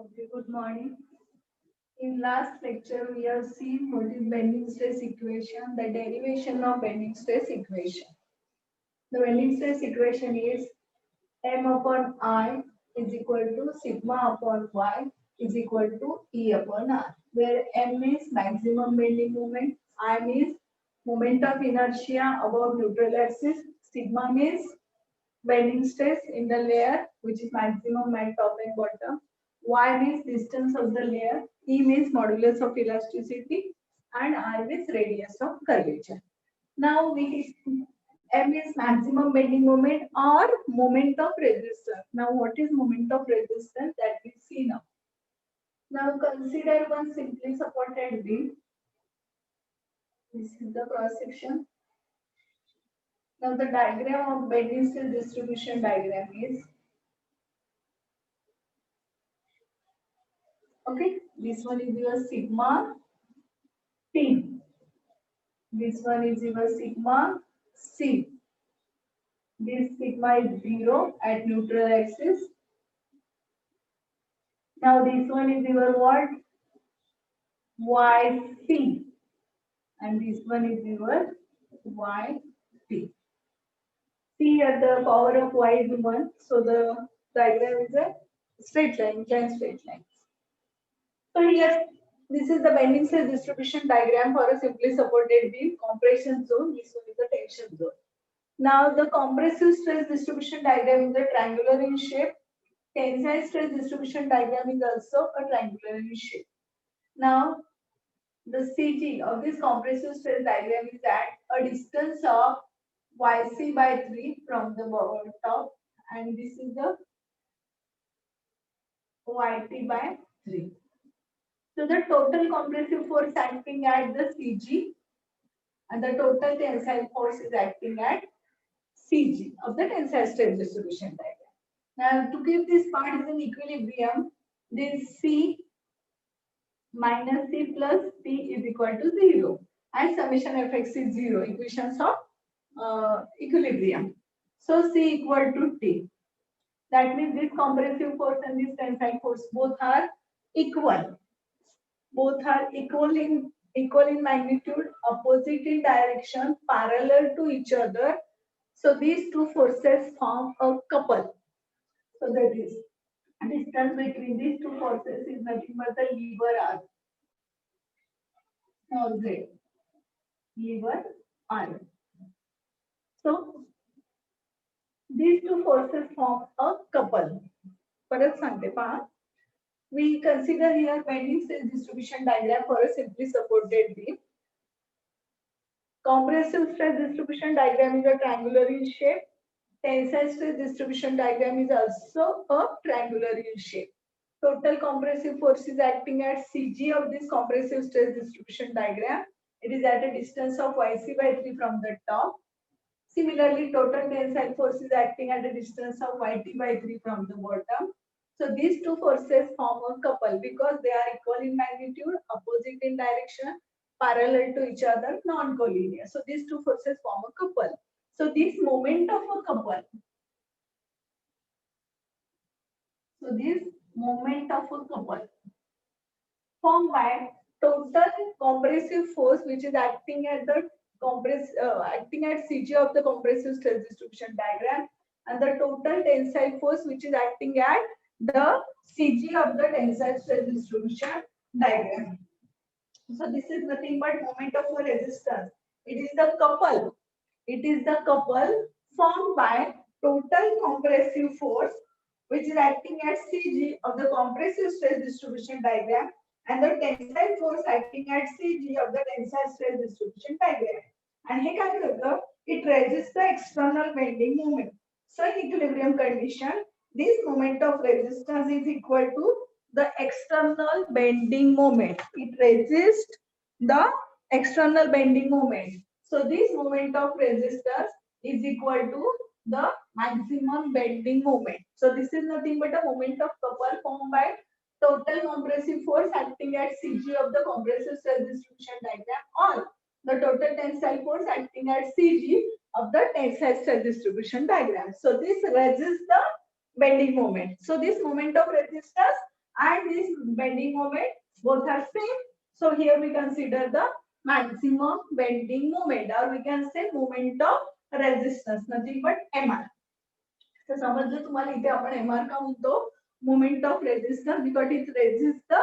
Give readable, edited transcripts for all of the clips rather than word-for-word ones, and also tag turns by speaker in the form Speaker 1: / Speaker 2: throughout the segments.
Speaker 1: Okay, good morning. In last lecture, we have seen what is bending stress equation, the derivation of bending stress equation. The bending stress equation is M upon I is equal to sigma upon Y is equal to E upon R, where M is maximum bending moment, I means moment of inertia above neutral axis, sigma means bending stress in the layer which is maximum at top and bottom. Y means distance of the layer. E means modulus of elasticity and R means radius of curvature. Now we M is maximum bending moment or moment of resistance. Now what is moment of resistance that we see now. Now consider one simply supported beam. This is the cross section. Now the diagram of bending stress distribution diagram is okay. This one is your sigma T. This one is your sigma C. This sigma is 0 at neutral axis. Now this one is your what? YC. And this one is your YT. See here the power of Y is 1. So the diagram is a straight line, inclined straight line. So here, this is the bending stress distribution diagram for a simply supported beam, compression zone. This one is the tension zone. Now the compressive stress distribution diagram is a triangular in shape. Tensile stress distribution diagram is also a triangular in shape. Now the CG of this compressive stress diagram is at a distance of YC by 3 from the top, and this is the YT by 3. So the total compressive force acting at the CG and the total tensile force is acting at CG of the tensile stress distribution diagram. Now to keep this part is in equilibrium, then C minus C plus T is equal to 0 and summation fx is 0, equations of equilibrium. So C equal to T. That means this compressive force and this tensile force both are equal. Both are equal in magnitude, opposite in direction, parallel to each other. So these two forces form a couple. So that is distance between these two forces is nothing but the lever R. Small z. Lever R. So these two forces form a couple. परत सांगते पहा. We consider here bending stress distribution diagram for a simply supported beam. Compressive stress distribution diagram is a triangular in shape. Tensile stress distribution diagram is also a triangular in shape. Total compressive force is acting at CG of this compressive stress distribution diagram. It is at a distance of YC by 3 from the top. Similarly, total tensile force is acting at a distance of YT by 3 from the bottom. So these two forces form a couple because they are equal in magnitude, opposite in direction, parallel to each other, non-collinear. So these two forces form a couple. So this moment of a couple. So this moment of a couple formed by total compressive force which is acting at the acting at CG of the compressive stress distribution diagram and the total tensile force which is acting at the CG of the tensile stress distribution diagram. So this is nothing but moment of a resistance. It is the couple. It is the couple formed by total compressive force which is acting at CG of the compressive stress distribution diagram and the tensile force acting at CG of the tensile stress distribution diagram. And हे काय करतं? It resists the external bending moment. So in equilibrium condition, this moment of resistance is equal to the external bending moment. It resists the external bending moment. So this moment of resistance is equal to the maximum bending moment. So this is nothing but a moment of couple formed by total compressive force acting at CG of the compressive stress distribution diagram or the total tensile force acting at CG of the tensile stress distribution diagram. So this resists the bending moment. So this moment of resistance and this bending moment both are same. So here we consider the maximum bending moment, or we can say moment of resistance, nothing but MR. तर समजलं तुम्हाला इथे आपण MR का म्हणतो, moment of resistance, because it resist the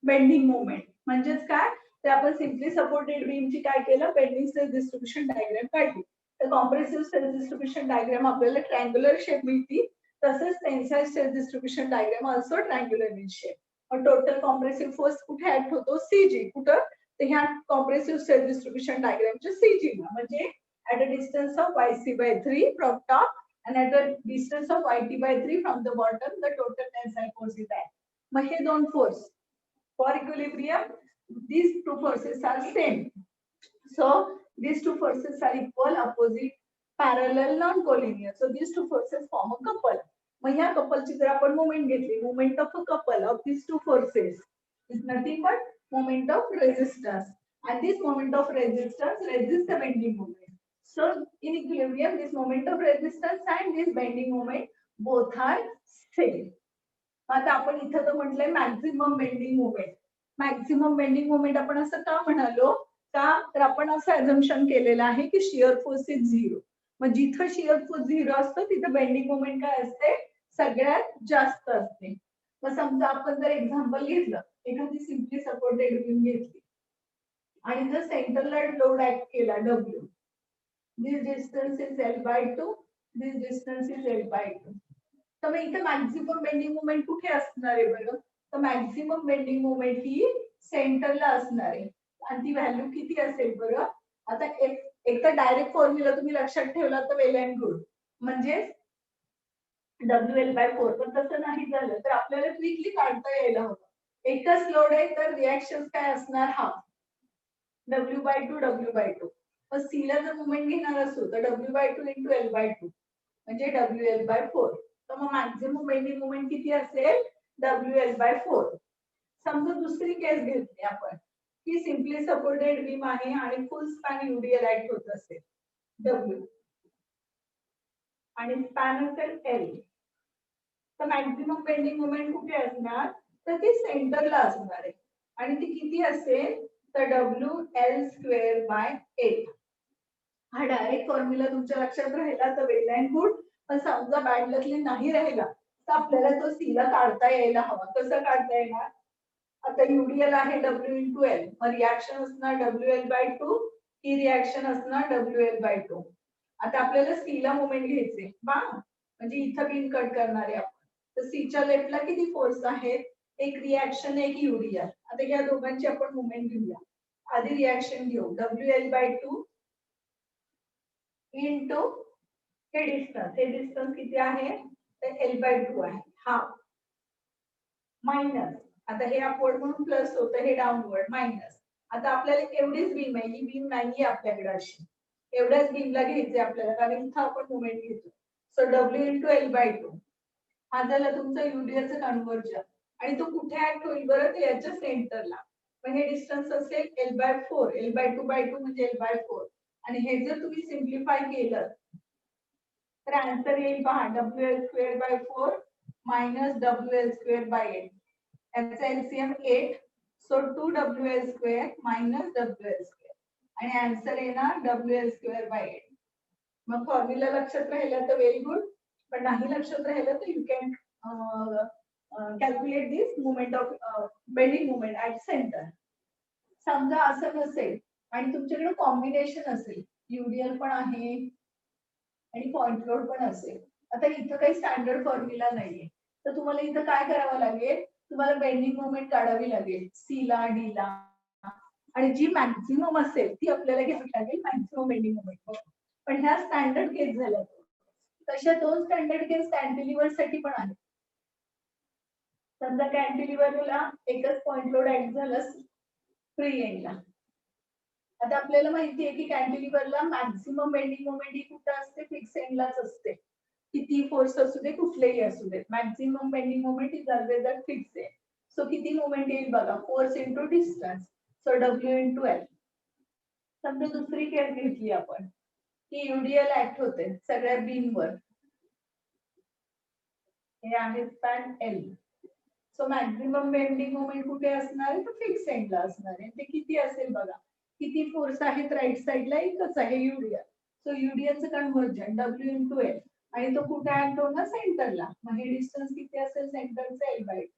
Speaker 1: bending moment. म्हणजेच काय, ते आपण सिम्पली सपोर्टेड बीमची काय केलं, बेंडिंग स्ट्रेस डिस्ट्रीब्युशन डायग्राम काढली. तर कॉम्प्रेसिव्ह स्ट्रेस डिस्ट्रीब्युशन डायग्राम आपल्याला ट्रायंग्युलर शेप मिळती, तसंच tensile stress distribution diagram also triangular in shape. Total compressive force कुठे ऍड होतो, सीजी. कुठं, तर ह्या कॉम्प्रेसिव्ह स्ट्रेस डिस्ट्रीब्युशन डायग्रामच्या सीजी ला, म्हणजे at a distance of yc/3 from top and at a distance of yt/3 from the bottom, the total tensile force is that. मग हे दोन force for equilibrium, these two forces are same. So these two forces are equal, opposite, parallel, non-collinear. So these two forces form a couple. मग ह्या कपलची जर आपण moment घेतली, moment of a couple of these two forces is nothing but moment of resistance, and this moment of resistance resists the bending moment. So in equilibrium, this moment of resistance and this bending moment both are same. आता आपण इथं तर म्हटलंय maximum bending moment. Maximum bending moment आपण असं का म्हणालो, का तर आपण असं अझम्पशन केलेलं आहे की शिअर फोर्स इज 0. मग जिथं शिअर फोर्स 0 असतो तिथं बेंडिंग मोमेंट काय असते, सगळ्यात जास्त असते. मग समजा आपण जर एक्झाम्पल घेतलं, एखादी सिम्पली सपोर्टेड बीम घेतली आणि जर सेंटरला लोड ऍक्ट केला W, this distance is L/2, this distance is L/2. तर मग इथे मॅक्झिमम बेंडिंग मोमेंट कुठे असणार आहे बरं, तर मॅक्झिमम बेंडिंग मोमेंट ही सेंटरला असणार आहे. आणि ती व्हॅल्यू किती असेल बरं, आता एक तर डायरेक्ट फॉर्म्युला तुम्ही लक्षात ठेवला तर वेल अँड गुड, म्हणजे WL/4. पण तसं नाही झालं तर आपल्याला क्विकली काढता यायला हवं. एकच लोड आहे तर रिॲक्शन काय असणार, हा W/2 W/2. तर सी ला जर मोमेंट घेणार असू तर W/2 into L/2 म्हणजे WL/4. तर मग मॅक्झिमम बेंडिंग मोमेंट किती असेल, WL/4. समजा दुसरी केस घेतली आपण की सिम्पली सपोर्टेड बीम आहे आणि फुल स्पॅन UDL ऍक्ट होत असेल W आणि स्पॅन असेल L, तर मॅक्झिमम बेंडिंग मोमेंट कुठे असणार, तर ती सेंटरला असणार आहे. आणि ती किती असेल, तर WL²/8. हा डायरेक्ट फॉर्म्युला तुमच्या लक्षात राहिला तर वेल अँड गुड. पण समजा बॅड लकली नाही राहिला तर आपल्याला तो सी ला काढता यायला हवा. कसं काढता येणार, आता UDL आहे W into L, मग रिॲक्शन असणार WL/2, ही रिॲक्शन असणार WL/2. आता आपल्याला सी ला मोमेंट घ्यायचे बा, म्हणजे इथं बीम कट करणार आहे आपण. तर सीच्या लेफ्टला किती फोर्स आहेत, एक रिॲक्शन एक UDL. आता या दोघांची आपण मोमेंट घेऊया. आधी रिॲक्शन घेऊ, WL/2 इंटू हे डिस्टन्स किती आहे, तर L/2 आहे, हा मायनस. आता हे अपवर्ड म्हणून प्लस होतं, हे डाऊनवर्ड मायनस. आता आपल्याला एवढीच बीम आहे, ही बीम नाहीये आपल्याकडे अशी, एवढ्याच बीमला घ्यायचे आपल्याला, कारण इथं आपण मोमेंट घेतो. सो W into L/2 हा झाला तुमचा UDLचं कन्व्हर्जन. आणि तो कुठे ऍक्ट होईल बरं, ते याच्या सेंटरला. पण हे डिस्टन्स असेल L/4, L/2/2 म्हणजे L/4. आणि हे जर तुम्ही सिम्प्लिफाय केलं तर आन्सर येईल पहा, WL²/4 minus WL²/8. याचा LCM 8, so 2WL² minus WL². आणि आन्सर येणार WL²/8. मग फॉर्म्युला लक्षात राहिला तर व्हेरी गुड, पण नाही लक्षात राहिलं तर you can calculate this moment of bending moment at centre. समजा असं नसेल आणि तुमच्याकडे कॉम्बिनेशन असेल, UDL पण आहे आणि पॉइंट लोड पण असेल. आता इथं काही स्टँडर्ड फॉर्म्युला नाहीये, तर तुम्हाला इथं काय करावं लागेल, तुम्हाला बेंडिंग मोमेंट काढावी लागेल सी ला डी ला, आणि जी मॅक्झिमम असेल ती आपल्याला घ्यावी लागेल, मॅक्झिमम बेंडिंग मोमेंट. पण ह्या स्टँडर्ड केस झाल्या. तशा दोन स्टँडर्ड केस कॅन्टिलिव्हर साठी पण आहेत. समजा कॅन्टिलिव्हरला एकच पॉइंट लोड ऍड झालं फ्री एंडला. आता आपल्याला माहिती आहे की कॅन्टिलिव्हरला मॅक्झिमम बेंडिंग मोमेंट ही कुठे असते, फिक्स एंडलाच असते. किती फोर्स असू दे, कुठलेही असू दे, maximum bending moment is always at fix end. So किती मोमेंट येईल बघा, force into distance, so W into L. समजा दुसरी केस घेतली आपण की UDL ऍक्ट होते सगळ्या बीमवर, हे आहे span L. So maximum bending moment कुठे असणार आहे तर फिक्स एंडला असणार आहे. ते किती असेल बघा, किती फोर्स आहेत राईट साइडला, एकच आहे युडीएल. सो युडीएलचं कन्व्हर्जन डब्ल्यू इंटू एल, आणि तो कुठे ऍक्ट होणार सेंटरला. मग हे डिस्टन्स किती असेल सेंटरचं L by 2.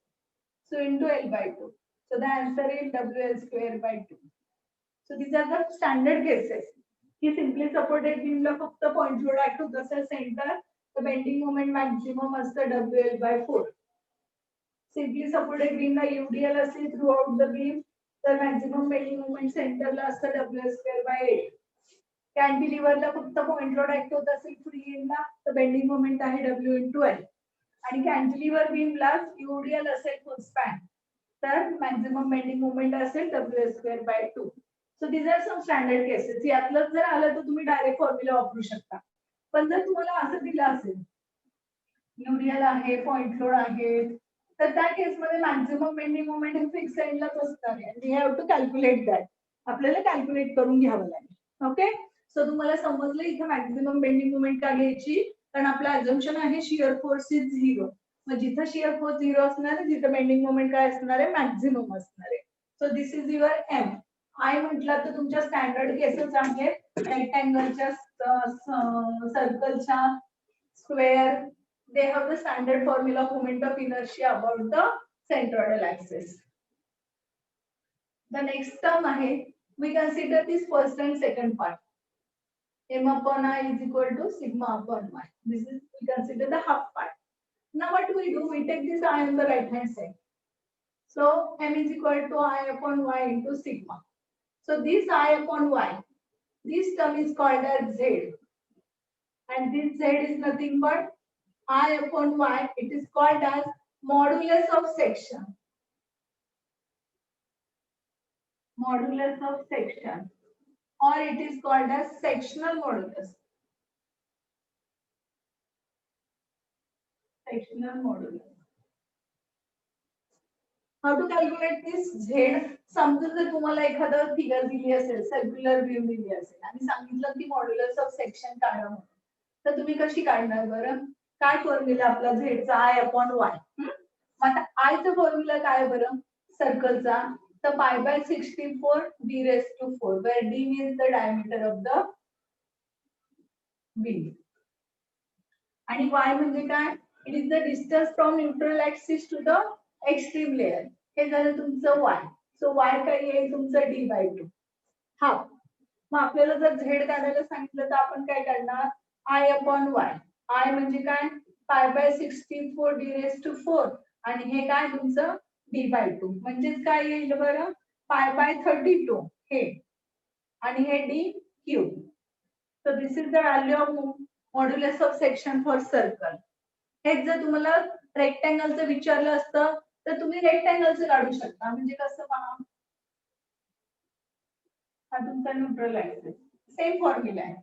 Speaker 1: So into L by 2. So the answer is W L square by 2. So these are the standard cases की सिम्पली सपोर्टेड बीमला फक्त पॉइंट लोड ऍक्ट होत असेल सेंटर, तर बेंडिंग मोमेंट मॅक्झिमम असतं W L by 4. Simply supported बीमला UDL असेल through out the beam, तर मॅक्झिमम बेंडिंग मोमेंट सेंटरला असतं डब्ल्यू एल स्क्वेअर बाय 8. कॅन्टिलिव्हरला फक्त पॉइंट लोड ऍक्ट होत असेल फ्री एंडला, तर बेंडिंग मोमेंट आहे डब्ल्यू इंटू एल. आणि कॅन्टिलिव्हर बीमला युडीएल असेल फुल स्पॅन, तर मॅक्झिमम बेंडिंग मोमेंट असेल W L square by 2. So these are some standard cases. यातलं जर आलं तर तुम्ही डायरेक्ट फॉर्म्युला वापरू शकता. पण जर तुम्हाला असं दिलं असेल युडीएल आहे, पॉइंट लोड आहे, तर त्या केसमध्ये मॅक्झिमम बेंडिंग मोमेंट हे फिक्स एंडलाच असणार आहे. We have to calculate that. आपल्याला कॅल्क्युलेट करून घ्यावं लागेल. ओके, सो तुम्हाला समजलं इथं मॅक्झिमम बेंडिंग मोमेंट का घ्यायची, कारण आपलं अझम्पशन आहे शिअर फोर्स इज 0. मग जिथं शिअर फोर्स 0 असणार आहे तिथं बेंडिंग मोमेंट काय असणार आहे, मॅक्झिमम असणार आहे. So this is your M. I म्हटलं तर तुमच्या स्टँडर्ड केसेस आहेत रेक्टँगलच्या, सर्कलच्या, square. They have the standard formula of moment of inertia about the centroidal axis. The next term आहे, we consider this first and second part. M upon I is equal to sigma upon y. This is, we consider the half part. Now what we do, we take this I on the right hand side. So M is equal to I upon y into sigma. So this I upon y, this term is called as Z. And this Z is nothing but I upon y. It is called as modulus of section. Modulus of section, or it is called as sectional modulus. Sectional modulus. How to calculate this? Z. समजा जर तुम्हाला एखादं figure दिली असेल, circular view दिली असेल आणि सांगितलं की मॉड्युलस ऑफ सेक्शन काढा म्हणून, तर तुम्ही कशी काढणार बरं? काय फॉर्म्युला आपला झेडचा आय अपॉन वाय. आता आयचा फॉर्म्युला काय बरं सर्कलचा, तर पाय by 64 d raised to 4, where d means the diameter of the beam. आणि y म्हणजे काय, it is the distance from neutral axis to the extreme layer. हे झालं तुमचं y. सो y काय येईल तुमचं d बाय 2 हाफ. मग आपल्याला जर झेड काढायला सांगितलं तर आपण काय काढणार, आय अपॉन वाय. आय म्हणजे काय, पाय बाय 64 d raised to 4, आणि हे काय तुमचं d बाय 2. म्हणजेच काय येईल बरं, पाय बाय 32 हे, आणि हे d cube. So this is the value of modulus of section for circle. हेच जर तुम्हाला रेक्टँगलचं विचारलं असतं तर तुम्ही रेक्टँगलचं काढू शकता. म्हणजे कसं पहा, हा तुमचा न्यूट्रल ऍक्सिस, सेम फॉर्म्युला आहे.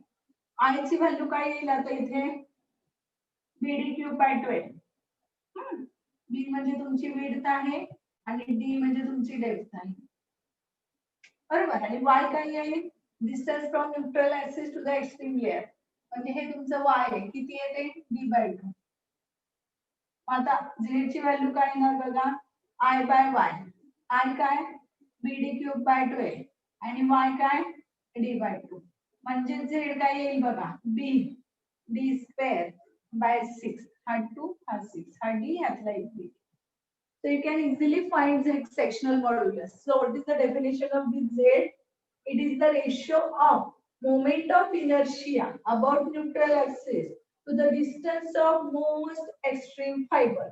Speaker 1: आय ची व्हॅल्यू काय येईल आता इथे, बीडी क्यूब बाय 12. बी म्हणजे तुमची विड्थ आहे आणि डी म्हणजे तुमची डेप्थ आहे, बरोबर. आणि वाय काय येईल, distance from neutral axis to the extreme layer, म्हणजे हे तुमचं वाय आहे. किती येते, डी बाय 2. आता झेड ची व्हॅल्यू काय येणार बघा, आय बाय वाय. आय काय, बीडी क्यूब बाय 12, आणि वाय काय, डी बाय 2. म्हणजे झेड काय येईल बघा, बी डी स्क्वेअर बाय 6. हा 2 हा 6 हा डी ह्यातला एक बी. So you can easily find the sectional modulus. So what is the definition of this Z? It is the ratio of moment of inertia about neutral axis to the distance of most extreme fiber.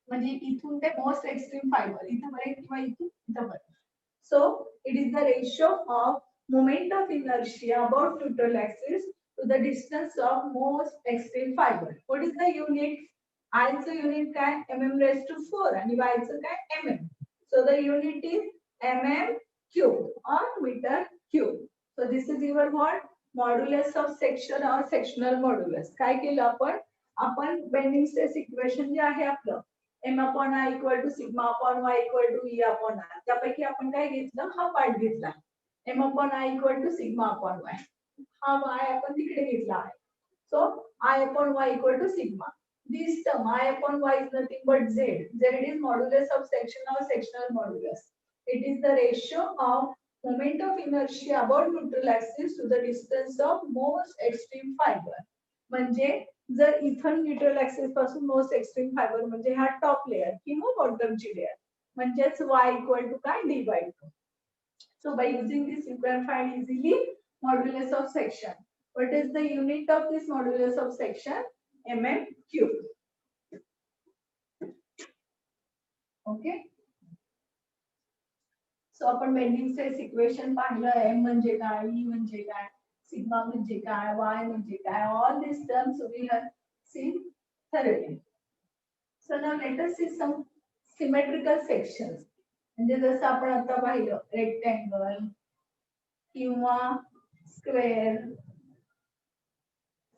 Speaker 1: म्हणजे इथून ते most extreme fibre इथं पर्यंत किंवा इथून इथं पर्यंत. So it is the ratio of moment of inertia about neutral axis to the distance of most extreme fiber. What is the unit? I चं युनिट काय, mm raised to 4, आणि y चं काय, mm. So the unit is mm cube or meter cube. So this is your what, modulus of section or sectional modulus. काय केलं आपण bending stress equation जे आहे आपलं m upon I equal to sigma upon y equal to E upon r, त्यापैकी आपण काय घेतलं, हा पार्ट घेतला. m upon I equal to sigma upon y. हा y आपण तिकडे घेतला आहे. So I upon y equal to sigma. this term I upon y is nothing but z. Z is modulus of section or sectional modulus. It is the ratio of moment of inertia about neutral axis to the distance of most extreme fiber. म्हणजे जर इथून neutral axis पासून most extreme fibre म्हणजे हा top layer किंवा बॉटमची layer म्हणजेच y equal to काय d by 2. So by using this you can find easily modulus of section. What is the unit of this modulus of section? mm cube. Okay. So आपण bending stress equation पाहिलं m म्हणजे काय, e म्हणजे काय, sigma म्हणजे काय, y म्हणजे काय, all these terms we have seen thoroughly. So now let us see some symmetrical sections. म्हणजे जसं आपण आता पाहिलं रेक्टँगल किंवा स्क्वेअर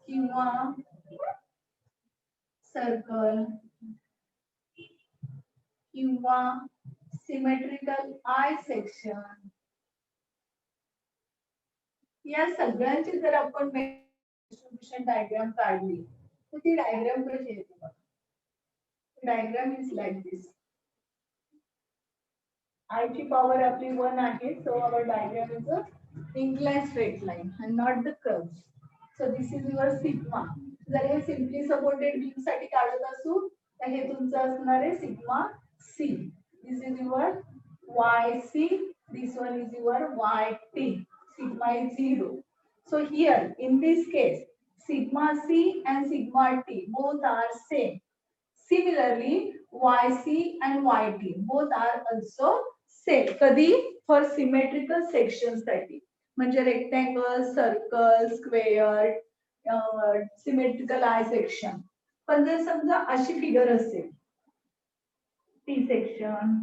Speaker 1: किंवा सर्कल किंवा सिमेट्रिकल आय सेक्शन, या सगळ्यांची जर आपण डिस्ट्रीब्युशन डायग्राम काढली तर ती डायग्राम कशी येते बघा. Diagram is like this. I ची पॉवर आपली 1 आहे, so our diagram is a inclined straight line and not the curves. So this is your sigma. जर हे सिम्पली सपोर्टेड बीम साठी काढत असू तर हे तुमचं असणार आहे sigma C. This is your YC, this one is your YT. Sigma is 0. So here in this case sigma C and sigma T both are same. Similarly, YC and YT both are also same. कधी for symmetrical sections साठी म्हणजे rectangle, circle, square, symmetrical I section. पण जर समजा अशी figure असेल T section,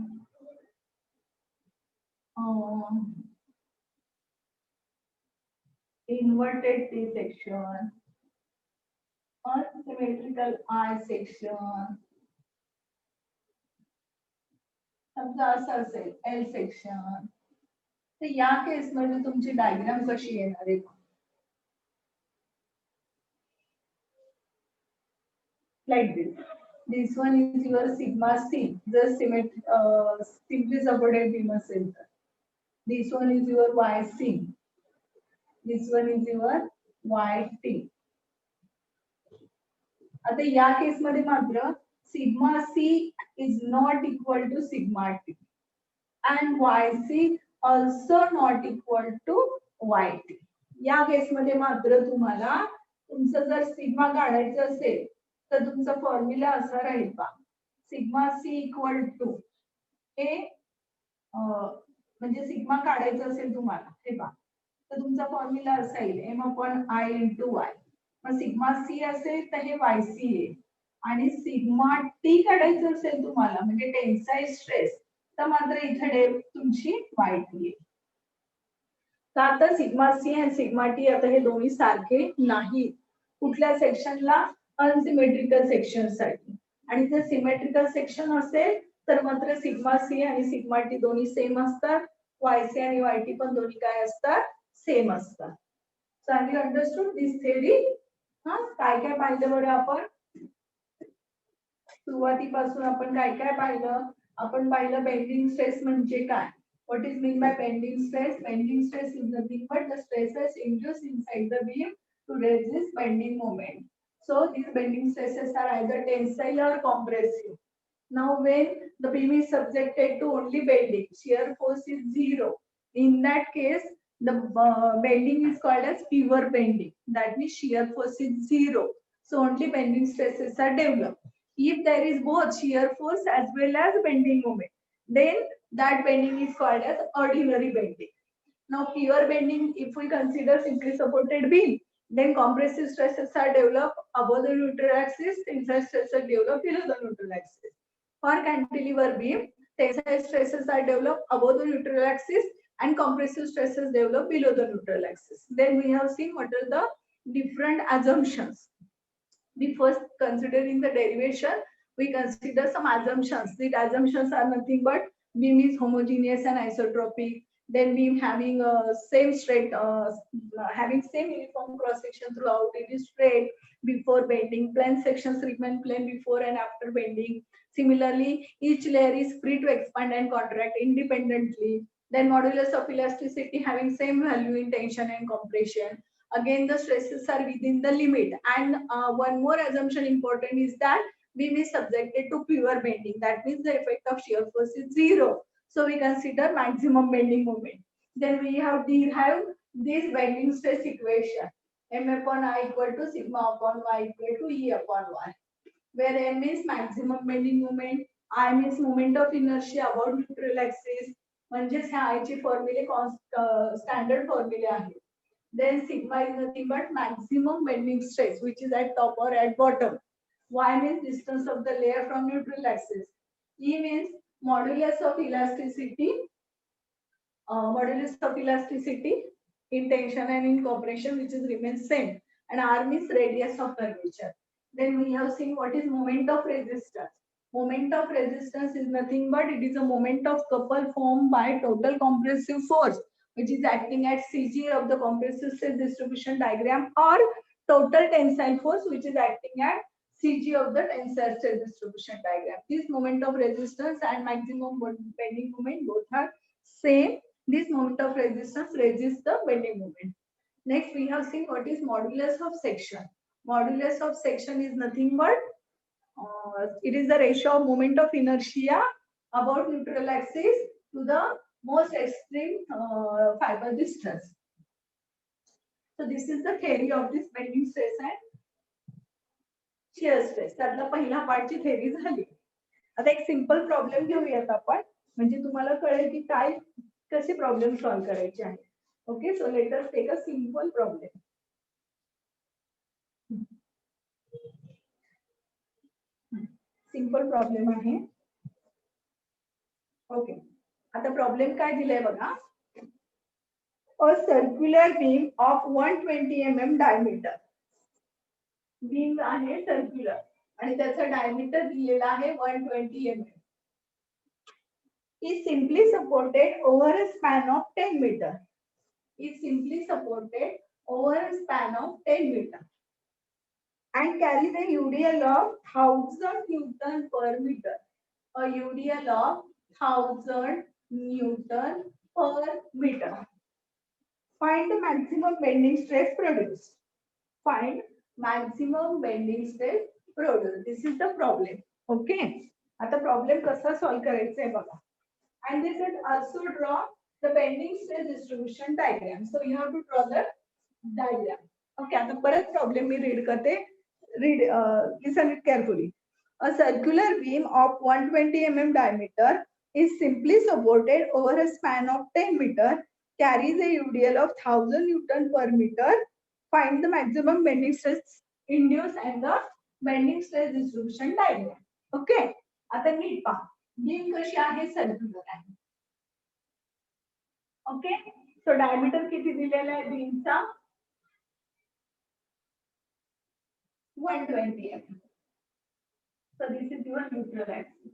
Speaker 1: inverted T section or symmetrical I section, समजा असं असेल L सेक्शन, तर या केस मध्ये तुमची डायग्राम कशी येणार आहे? Like this. This one is your sigma C, just simply supported beam असेल तर. This one is your YC. This one is your YT. आता या केस मध्ये मात्र sigma C is not equal to sigma T and YC also not equal to YT. या केस मध्ये मात्र तुम्हाला तुमचं जर सिग्मा काढायचं असेल तर तुमचा फॉर्म्युला असा राहील पहा, सिग्मा सी इक्वल टू हे म्हणजे सिग्मा काढायचं असेल तुम्हाला हे पहा तर तुमचा फॉर्म्युला असा येईल M upon I into Y. मग सिग्मा सी असेल तर हे वाय सी आहे आणि सिग्मा टी काढायचं असेल तुम्हाला म्हणजे टेन्साइल स्ट्रेस तर मात्र इथे तुमची वाय टी आहे. तर आता सिग्मा सी आणि सिग्मा टी आता हे दोन्ही सारखे नाही कुठल्या सेक्शनला, अनसिमेट्रिकल सेक्शन साठी. आणि जर सिमेट्रिकल सेक्शन असेल तर मात्र सिग्मा सी आणि सिग्मा टी दोन्ही सेम असतात, वाय सी आणि वाय टी पण दोन्ही काय असतात, सेम असतात. So have you understood this theory? काय काय पाहिलं बरं आपण? सुरुवातीपासून आपण काय काय पाहिलं? आपण पाहिलं बेंडिंग स्ट्रेस म्हणजे काय. What is meant by bending stress? Bending stress is nothing but the stresses induced inside the beam to resist bending moment. So these bending stresses are either tensile or compressive. Now when the beam is subjected to only bending, shear force is 0. In that case, the bending is called as pure bending. That means shear force is 0. So only bending stresses are developed. If there is both shear force as well as bending moment, then that bending is called as ordinary bending. Now pure bending, if we consider simply supported beam, then compressive stresses are developed above the neutral axis, tensile stresses are developed below the neutral axis. For cantilever beam, tensile stresses are developed above the neutral axis and compressive stresses developed below the neutral axis. Then we have seen what are the different assumptions. We first considering the derivation, we consider some assumptions. These assumptions are nothing but beam is homogeneous and isotropic, then beam having a same straight having same uniform cross section throughout, it is straight, before bending. Plane sections remain plane before and after bending. Similarly, each layer is free to expand and contract independently. Then modulus of elasticity having same value in tension and compression. Again, the stresses are within the limit. And one more assumption important is that beam is subjected to pure bending. That means the effect of shear force is zero. So we consider maximum bending moment. Then we have derived this bending stress equation. M upon I equal to sigma upon y equal to E upon y. Where M is maximum bending moment, I means moment of inertia about neutral axis. म्हणजेच ह्या I चे फॉर्म्युले standard फॉर्म्युले आहेत. Then sigma is nothing but maximum bending stress which is at top or at bottom. Y means distance of the layer from neutral axis. E means modulus of elasticity. Modulus of elasticity in tension and in compression which is remains same. And R means radius of curvature. Then we have seen what is moment of resistance. Moment of resistance is nothing but it is a moment of couple formed by total compressive force which is acting at CG of the compressive stress distribution diagram or total tensile force which is acting at CG of the tensile stress distribution diagram. This moment of resistance and maximum bending moment both are same. This moment of resistance resists the bending moment. Next, we have seen what is modulus of section. Modulus of section is nothing but it is the ratio of moment of inertia about neutral axis to the most extreme fiber distance. So this is the theory of this bending stress and shear stress. त्यातला पहिला पार्टची theory झाली. आता एक simple problem घेऊयात आपण म्हणजे तुम्हाला कळेल की काय कसे प्रॉब्लेम सॉल्व्ह करायचे आहेत. Okay, so let us take a simple problem. Simple problem आहे. ओके, आता प्रॉब्लेम काय दिलाय बघा. A circular beam of 120 mm diameter. Beam आहे सर्क्युलर आणि त्याचा डायमीटर दिलेला आहे 120 mm. is simply supported over a span of 10 meter. Is simply supported over a span of 10 meter. And carries a UDL of 1000 Newton per meter. A UDL of 1000 Newton per meter. Find the maximum bending stress produced. Find maximum bending stress produced. This is the problem. Okay. आता problem कसा solve करायचा आहे बघा. And they said also draw the bending stress distribution diagram. So you have to draw the diagram. Okay, आता परत problem मी read करते. Listen it carefully. A circular beam of 120 mm diameter is simply supported over a span of 10 meter, carries a UDL of 1000 Newton per meter. Find the maximum bending stress induced and the bending stress distribution diagram. Okay, आता नीट पहा. Beam कशी आहे circular आहे. Okay, so diameter किती दिलेला आहे बीमचा 120 mm. So this is your neutral axis.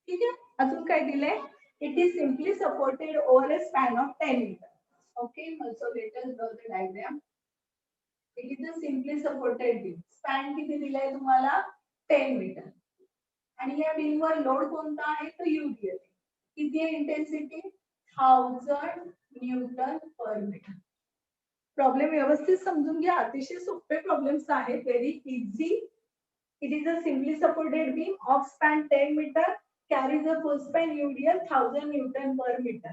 Speaker 1: ठीक आहे, अजून काय दिलंय. It is simply supported over a span of 10 meter. Okay, so let us draw the diagram. It is a simply supported beam. Span किती दिलाय तुम्हाला 10 meter. आणि या बीम वर लोड कोणता आहे तो UDL. किती आहे intensity 1000 newton per metre. Problem व्यवस्थित समजून घ्या. अतिशय सोपे प्रॉब्लेम्स आहेत. Very easy. It is a simply supported beam of span 10 metre carries a full span UDL 1000 Newton per meter.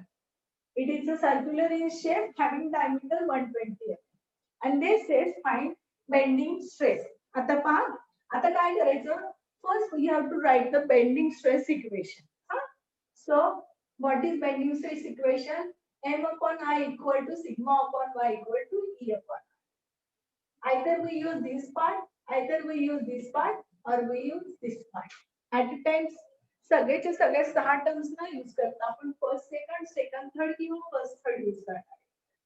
Speaker 1: It is a circular in shape having diameter 120 mm. And they says find bending stress. आता पहा, आता काय करायचं. First we have to write the bending stress equation. So what is bending stress equation? M upon I equal to sigma upon y equal to E upon I. Either we use this part, either we use this part, or we use this part. At times सगळेचे सगळे 6 terms ना use करता आपण first second second third किंवा first third use करणार.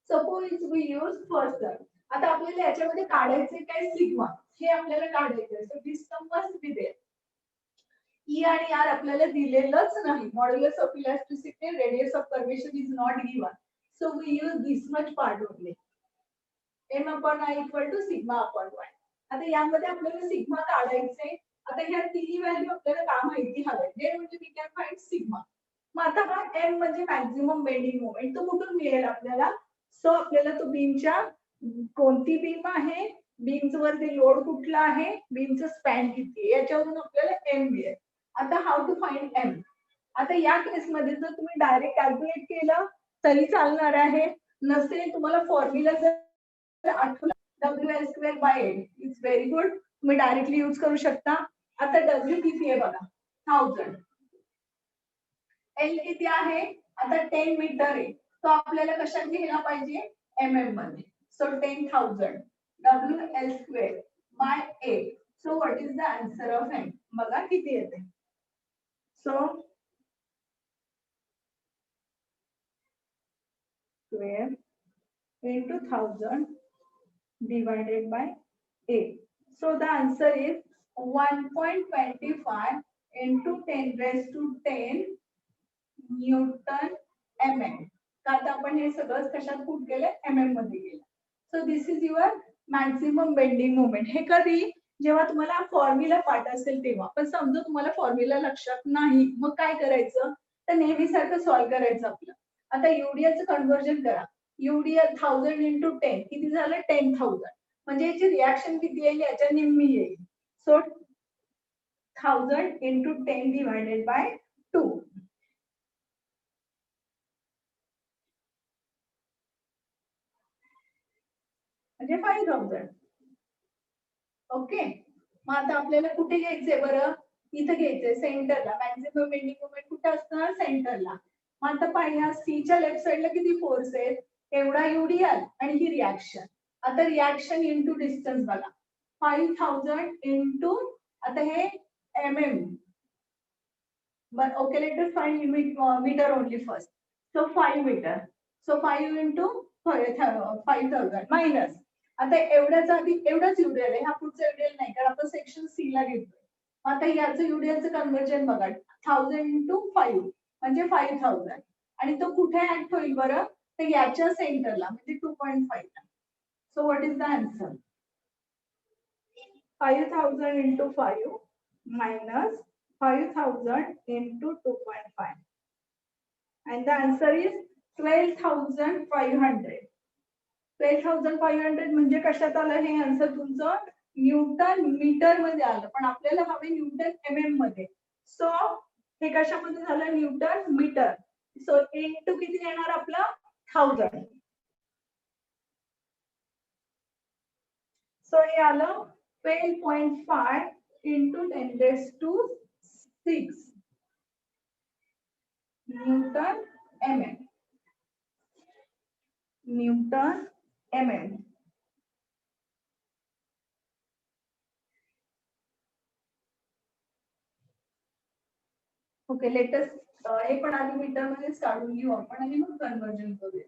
Speaker 1: Suppose we use first term. आता आपल्याला याच्यामध्ये काढायचे काय सिग्मा हे आपल्याला काढायचे. So this term must be there. E आणि आर आपल्याला दिलेलंच नाही. Modulus of elasticity radius of curvature is not given. So we use this much part only. m upon I equal to sigma upon y. आता यामध्ये आपल्याला sigma काढायचे. आता ह्या तिन्ही व्हॅल्यू आपल्याला का माहिती हवे जे म्हणजे वी कॅन फाइंड सिग्मा. मग आता हा m म्हणजे मॅक्झिमम बेंडिंग मोमेंट तो कुठून मिळेल आपल्याला. सो आपल्याला तो बीमच्या कोणती बीम आहे, बीमचं वरती लोड कुठला आहे, बीमचं स्पॅन किती आहे याच्यावरून आपल्याला m मिळेल. आता हाऊ टू फाइंड m. आता या केसमध्ये जर तुम्ही डायरेक्ट कॅल्क्युलेट केलं तरी चालणार आहे. नसेल तुम्हाला फॉर्म्युला जर आठवला WL2/8 इट्स व्हेरी गुड. तुम्ही डायरेक्टली यूज करू शकता. आता W किती आहे बघा 1000. L किती आहे आता 10 मीटर आहे. तो आपल्याला कशात घ्यायला पाहिजे mm मध्ये. So 10,000 WL2/8. So what is the answer of m. बघा किती येते. So square into 1000 divided by 8. So the answer is 1.25 into 10 raised to 10 Newton mm. आता आपण हे सगळं कशात पुट केले mm मध्ये केलं. So this is your maximum bending moment. हे कधी जेव्हा तुम्हाला फॉर्म्युला पाठ असेल तेव्हा. पण समजा तुम्हाला फॉर्म्युला लक्षात नाही मग काय करायचं तर नेहमी सारखं सॉल्व्ह करायचं आपलं. आता युडीएलचं कन्व्हर्जन करा. युडीएल 1000 into 10 किती झालं 10,000. म्हणजे याची रिॲक्शन किती येईल याच्या निम्मी येईल. So 1000 into 10 divided by 2. म्हणजे 5000. ओके. मग आता आपल्याला कुठे घ्यायचंय बरं इथे घ्यायचंय सेंटरला. मॅक्झिमम बेंडिंग मोमेंट कुठे असणार सेंटरला. मग आता पाहिजे सीच्या लेफ्ट साइडला किती फोर्स आहे एवढा युडीएल आणि ही रिॲक्शन. आता रिॲक्शन इंटू डिस्टन्स बघा 5000 इंटू आता हे mm. Okay let us find metre only first. So 5 metre. So 5 into 5000 minus. आता एवढ्याच आधी एवढाच युडीएल आहे. हा पुढचा युडीएल नाही कारण आपण सेक्शन सी ला घेतोय. आता याचं युडीएलचं कन्व्हर्जन बघा 1000 इंटू 5 म्हणजे 5000 आणि तो कुठे ऍक्ट होईल बरं तर याच्या सेंटरला म्हणजे 2.5 ला. So what is the answer 5000 into 5 minus 5000 into 2.5 and the answer is 12,500. 12,500 म्हणजे कशात आलं हे आन्सर तुमचं न्यूटन मीटर मध्ये आलं पण आपल्याला हवे न्यूटन mm मध्ये. सो हे कशामध्ये झालं न्यूटन मीटर. सो इंटू किती येणार आपला 1000. सो हे आलं 12.5 into 10 raised to 6 Newton mm. Newton mm. Okay latest हे पण आधी मीटर मध्ये काढून घेऊ आपण आणि मग कन्वर्जन करूया.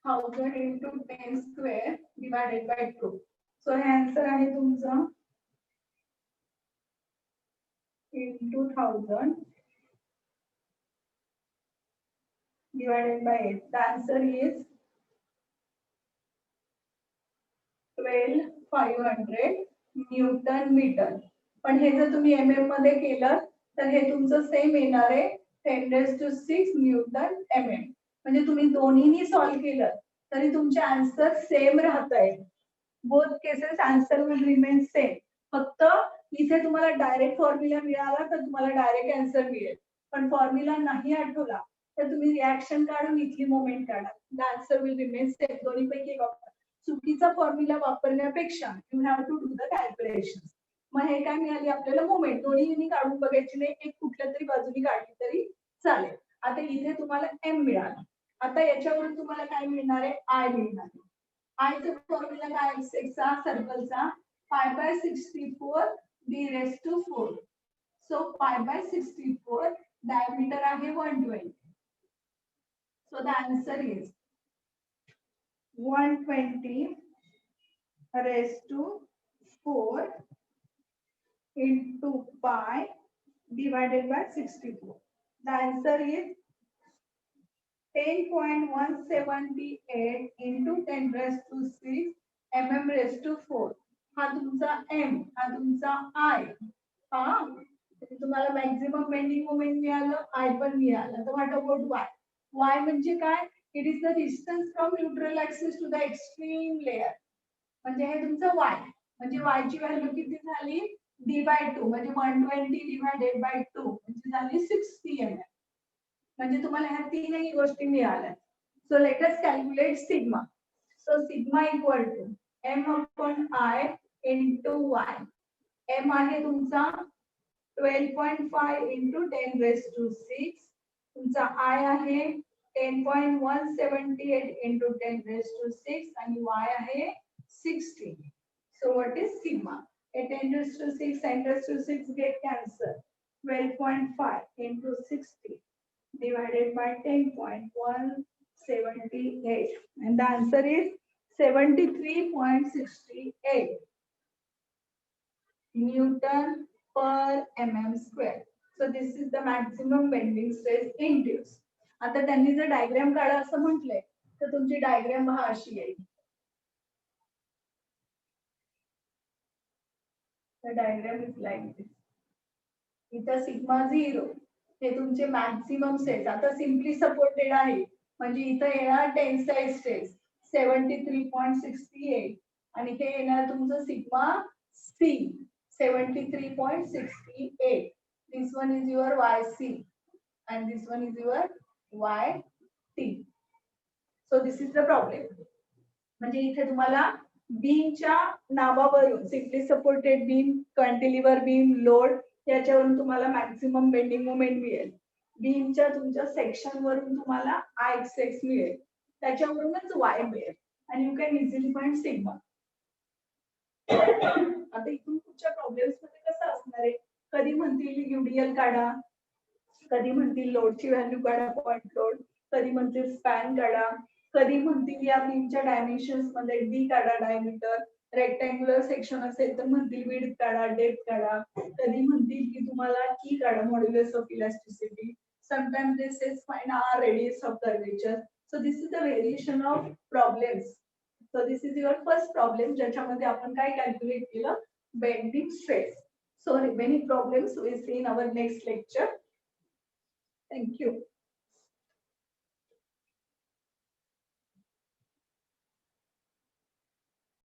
Speaker 1: 1000 into 10 square divided by 2. So हे आन्सर आहे तुमचं into 1000 divided by 8. The answer is 12,500 newton metre. पण हे जर तुम्ही mm मध्ये केलं तर हे तुमचं सेम येणार आहे 10 raised to 6 न्यूटन mm. म्हणजे तुम्ही दोन्हीनी सॉल्व्ह केलं तरी तुमचे आन्सर सेम राहत आहेत. Both cases answer will remain same. फक्त इथे तुम्हाला डायरेक्ट फॉर्म्युला मिळाला तर तुम्हाला डायरेक्ट आन्सर मिळेल. पण फॉर्म्युला नाही आठवला तर तुम्ही रिॲक्शन काढून इथली मोमेंट काढा. The answer will remain same. दोन्हीपैकी एक वापरा. चुकीचा फॉर्म्युला वापरण्यापेक्षा you have to do the calculation. मग हे काय मिळाली आपल्याला मोमेंट दोन्ही काढून बघायची नाही. एक कुठल्या तरी बाजूनी काढली तरी चालेल. आता इथे तुम्हाला m मिळाला. आता याच्यावरून तुम्हाला काय मिळणार आहे आय मिळणार आहे. आयचा फॉर्म्युला काय एक्सचा सर्कलचा pi by 64 d raised to 4. So pi by 64 diameter आहे 120. So the answer is 120 raised to 4 into pi divided by 64. The answer is 10.178 into 10 raised to 6 10⁻⁴ हा तुमचा m, हा तुमचा I. हा तुम्हाला मॅक्झिमम बेंडिंग मोमेंट मिळालं, I पण मिळालं. तर व्हॉट अबाउट y? y म्हणजे काय? It is the distance from neutral axis to the extreme layer. म्हणजे हे तुमचं y. म्हणजे y ची व्हॅल्यू किती झाली? d/2 म्हणजे 120 डिवायडेड बाय 2 म्हणजे झाली 60 mm. म्हणजे तुम्हाला ह्या तीनही गोष्टी मिळाल्या. So let us calculate sigma. So sigma equal to m/I into y. m आहे तुमचा 12.5 into 10⁻⁶. तुमचा I आहे 10.178 into 10⁻⁶ आणि y आहे 60. So what is sigma? A 10⁻⁶, 10⁻⁶ get cancelled. 12.5 into 60 divided by 10.178, and the answer is 73.68 Newton per mm square. So this is the maximum bending stress induced. आता त्यांनी जर diagram काढा असं म्हटलंय तर तुमची डायग्राम हा अशी येईल. The diagram is like this. इथं सिग्मा 0 हे तुमचे मॅक्झिमम स्ट्रेस. आता सिम्पली सपोर्टेड आहे म्हणजे इथं येणार टेन्साइल स्ट्रेस 73.68 आणि हे येणार तुमचं sigma C 73.68. This one is your YC and this one is your YT. So this is the problem. म्हणजे इथे तुम्हाला बीमच्या नावावरून simply supported beam, cantilever beam, load याच्यावरून तुम्हाला मॅक्झिमम बेंडिंग मोमेंट मिळेल. बीमच्या तुमच्या सेक्शन वरून तुम्हाला Ixx मिळेल, त्याच्यावरूनच y मिळेल आणि you can easily find sigma. आता इथून पुढच्या प्रॉब्लेम्स मध्ये कसं असणार आहे? कधी म्हणतील UDL काढा, कधी म्हणतील लोडची व्हॅल्यू काढा, पॉइंट लोड, कधी म्हणतील स्पॅन काढा, कधी म्हणतील या बीमच्या डायमेन्शन्स मध्ये डी काढा, डायमीटर, रेक्टँग्युलर सेक्शन असेल तर म्हणतील विड्थ काढा, डेप्थ काढा, कधी म्हणतील की तुम्हाला ई काढा, modulus of elasticity. Sometimes they say find r radius of curvature. So this is the variation of problems. So this is your first problem ज्याच्यामध्ये आपण काय कॅल्क्युलेट केलं? Bending stress. So remaining problems we see in our next lecture. Thank you.